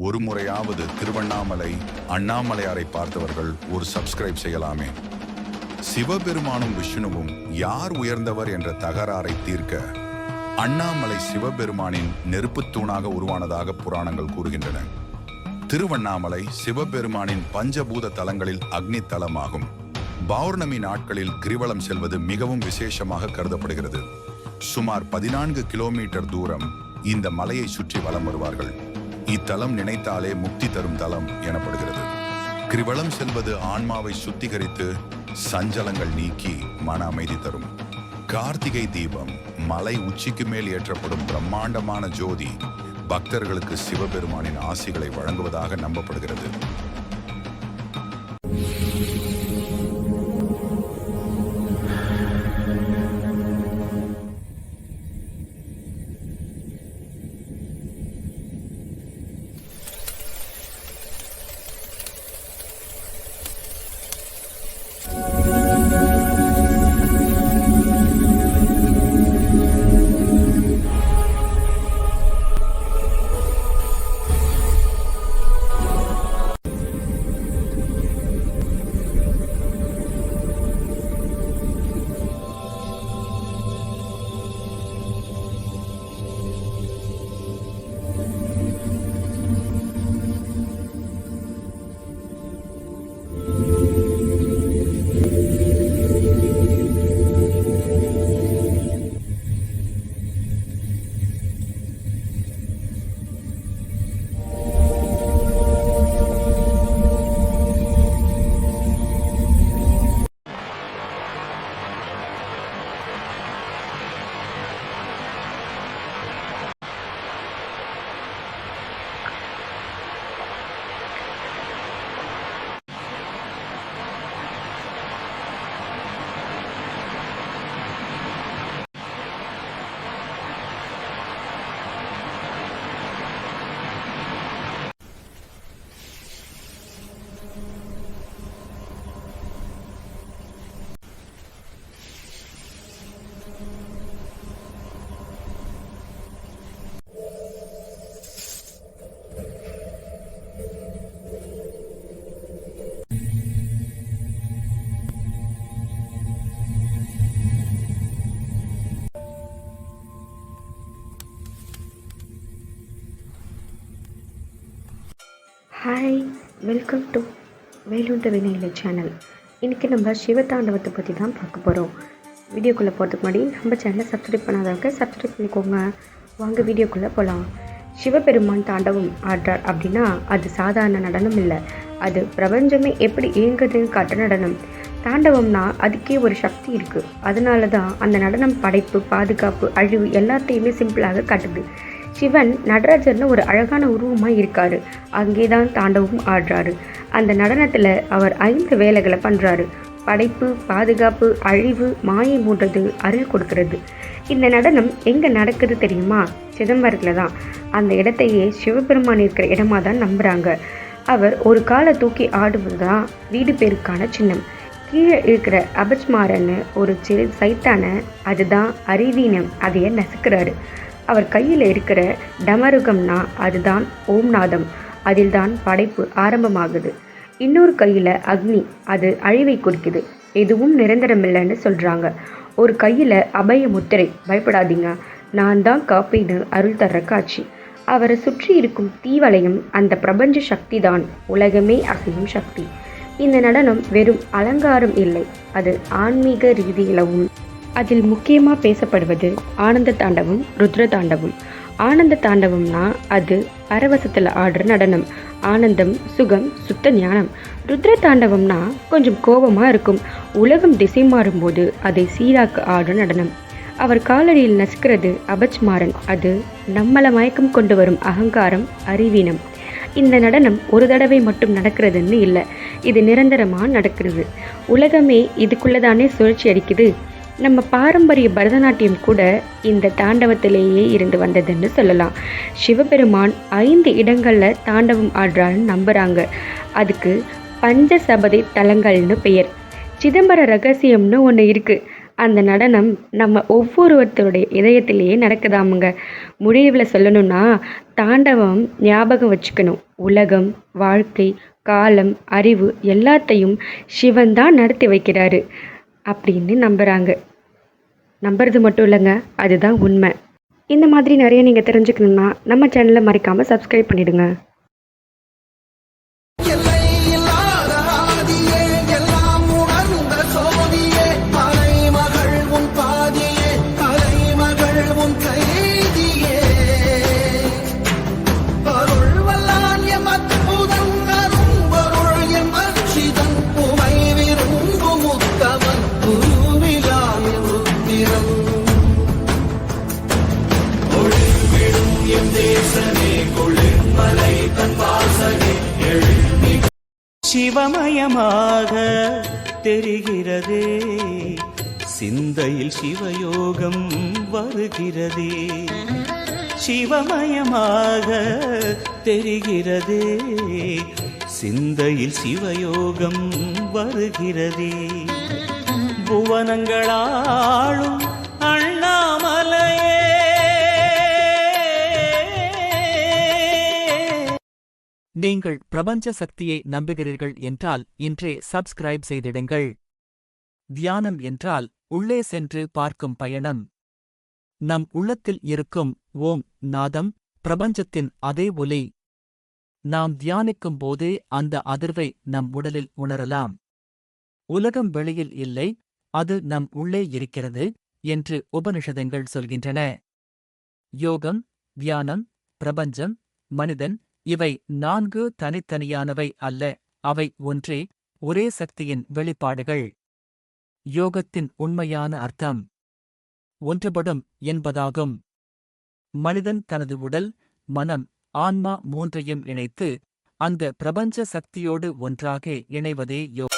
ஒரு முறையாவது திருவண்ணாமலை அண்ணாமலையாரை பார்த்தவர்கள் ஒரு சப்ஸ்கிரைப் செய்யலாமே. சிவபெருமானும் விஷ்ணுவும் யார் உயர்ந்தவர் என்ற தகராறை தீர்க்க அண்ணாமலை சிவபெருமானின் நெருப்புத் தூணாக உருவானதாக புராணங்கள் கூறுகின்றன. திருவண்ணாமலை சிவபெருமானின் பஞ்சபூத தலங்களில் அக்னி தலமாகும். பௌர்ணமி நாட்களில் கிரிவலம் செல்வது மிகவும் விசேஷமாக கருதப்படுகிறது. சுமார் 14 கிலோமீட்டர் தூரம் இந்த மலையை சுற்றி வலம் வருவார்கள். இத்தலம் நினைத்தாலே முக்தி தரும் தலம் எனப்படுகிறது. கிரிவலம் செல்வது ஆன்மாவை சுத்திகரித்து சஞ்சலங்கள் நீக்கி மன அமைதி தரும். கார்த்திகை தீபம், மலை உச்சிக்கு மேல் ஏற்றப்படும் பிரம்மாண்டமான ஜோதி பக்தர்களுக்கு சிவபெருமானின் ஆசிகளை வழங்குவதாக நம்பப்படுகிறது. Hi, welcome to Velunda Vinaiyila channel. இன்றைக்கி நம்ம சிவதாண்டவத்தை பற்றி தான் பார்க்க போகிறோம். வீடியோக்குள்ளே போகிறதுக்கு முன்னாடி நம்ம சேனலை சப்ஸ்கிரைப் பண்ணாதவங்க சப்ஸ்கிரைப் பண்ணிக்கோங்க. வாங்க வீடியோக்குள்ளே போகலாம். சிவபெருமான் தாண்டவம் ஆடுறார் அப்படின்னா அது சாதாரண நடனம் இல்லை. அது பிரபஞ்சமே எப்படி இயங்குதுன்னு காட்டுற நடனம். தாண்டவம்னா அதுக்கே ஒரு சக்தி இருக்குது. அதனால தான் அந்த நடனம் படைப்பு, பாதுகாப்பு, அழிவு எல்லாத்தையுமே சிம்பிளாக காட்டுது. சிவன் நடராஜர்னு ஒரு அழகான உருவமாக இருக்கார். அங்கே தான் தாண்டவம் ஆடுறாரு. அந்த நடனத்தில் அவர் 5 வேலைகளை பண்ணுறாரு. படைப்பு, பாதுகாப்பு, அழிவு, மாயை மூன்றது, அருள் கொடுக்கறது. இந்த நடனம் எங்கே நடக்குது தெரியுமா? சிதம்பரத்தில் தான். அந்த இடத்தையே சிவபெருமான் இருக்கிற இடமா தான் நம்புகிறாங்க. அவர் ஒரு காலை தூக்கி ஆடுவது தான் வீடு பேருக்கான சின்னம். கீழே இருக்கிற அபச்மாரன்னு ஒரு சிறு சைத்தான, அதுதான் அறிவீனம், அதையே நசுக்கிறாரு. அவர் கையில் இருக்கிற டமருகம்னா அதுதான் ஓம்நாதம், அதில் தான் படைப்பு ஆரம்பமாகுது. இன்னொரு கையில் அக்னி, அது அழிவை குறிக்குது. எதுவும் நிரந்தரமில்லைன்னு சொல்கிறாங்க. ஒரு கையில் அபய முத்திரை, பயப்படாதீங்க, நான் தான் காப்பீடு, அருள் தர்ற காட்சி. அவரை சுற்றி இருக்கும் தீவளையம் அந்த பிரபஞ்ச சக்தி தான், உலகமே அசையும் சக்தி. இந்த நடனம் வெறும் அலங்காரம் இல்லை, அது ஆன்மீக ரீதியிலவும். அதில் முக்கியமாக பேசப்படுவது ஆனந்த தாண்டவம், ருத்ர தாண்டவம். ஆனந்த தாண்டவம்னா அது பரவசத்தில் ஆடுற நடனம். ஆனந்தம், சுகம், சுத்த ஞானம். ருத்ர தாண்டவம்னா கொஞ்சம் கோபமாக இருக்கும். உலகம் திசை மாறும்போது அதை சீராக்க ஆடுற நடனம். அவர் காலடியில் நசுக்கிறது அபச்மாரன், அது நம்மளை மயக்கம் கொண்டு வரும் அகங்காரம், அறிவீனம். இந்த நடனம் ஒரு தடவை மட்டும் நடக்கிறதுன்னு இல்லை, இது நிரந்தரமாக நடக்கிறது. உலகமே இதுக்குள்ளதானே சுழற்சி அடிக்குது. நம்ம பாரம்பரிய பரதநாட்டியம் கூட இந்த தாண்டவத்திலேயே இருந்து வந்ததுன்னு சொல்லலாம். சிவபெருமான் 5 இடங்களில் தாண்டவம் ஆடுறாருன்னு நம்புகிறாங்க. அதுக்கு பஞ்சசபதை தலங்கள்னு பெயர். சிதம்பர ரகசியம்னு ஒன்று இருக்குது. அந்த நடனம் நம்ம ஒவ்வொருவருத்தருடைய இதயத்திலேயே நடக்குதாமுங்க. முடிவில் சொல்லணும்னா, தாண்டவம் ஞாபகம் வச்சுக்கணும். உலகம், வாழ்க்கை, காலம், அறிவு எல்லாத்தையும் சிவன் தான் நடத்தி வைக்கிறாரு அப்படின்னு நம்புகிறாங்க. நம்புறது மட்டும் இல்லைங்க, அதுதான் உண்மை. இந்த மாதிரி நிறைய நீங்கள் தெரிஞ்சுக்கணுன்னா நம்ம சேனலை மறக்காமல் சப்ஸ்கிரைப் பண்ணிடுங்க. எல்லை இல்லாத ஆதியே, எல்லாம் உணர்ந்த சோதியே, கலைமகள் உன் பாதியே, கலைமகள் உன் கைதியே. அருள் வல்லான் எம் அற்புதன், அரும்பொருள் எம் அர்ச்சிதன், உமை விரும்பும் உத்தமன், குருவிலாய ருத்திரன். ஒளிவிடும் எம் தேசனே, கொளிர்மலை தன் வாசனே, சிவமயமாக தெரிகிறதே, சிந்தையில் சிவயோகம் வருகிறதே. சிவமயமாக தெரிகிறதே, சிந்தையில் சிவயோகம் வருகிறதே. புவனங்களாளும் அண்ணாமலையே, நீங்கள் பிரபஞ்ச சக்தியை நம்புகிறீர்கள் என்றால் இன்றே சப்ஸ்கிரைப் செய்திடுங்கள். தியானம் என்றால் உள்ளே சென்று பார்க்கும் பயணம். நம் உள்ளத்தில் இருக்கும் ஓம் நாதம் பிரபஞ்சத்தின் அதே ஒலி. நாம் தியானிக்கும் போதே அந்த அதிர்வை நம் உடலில் உணரலாம். உலகம் வெளியில் இல்லை, அது நம் உள்ளே இருக்கிறது என்று உபனிஷதங்கள் சொல்கின்றன. யோகம், தியானம், பிரபஞ்சம், மனிதன் இவை 4 தனித்தனியானவை அல்ல, அவை ஒன்றே, ஒரே சக்தியின் வெளிப்பாடுகள். யோகத்தின் உண்மையான அர்த்தம் ஒன்றுபடும் என்பதாகும். மனிதன் தனது உடல், மனம், ஆன்மா 3ஐயும் இணைத்து அந்த பிரபஞ்ச சக்தியோடு ஒன்றாக இணைவதே யோகம்.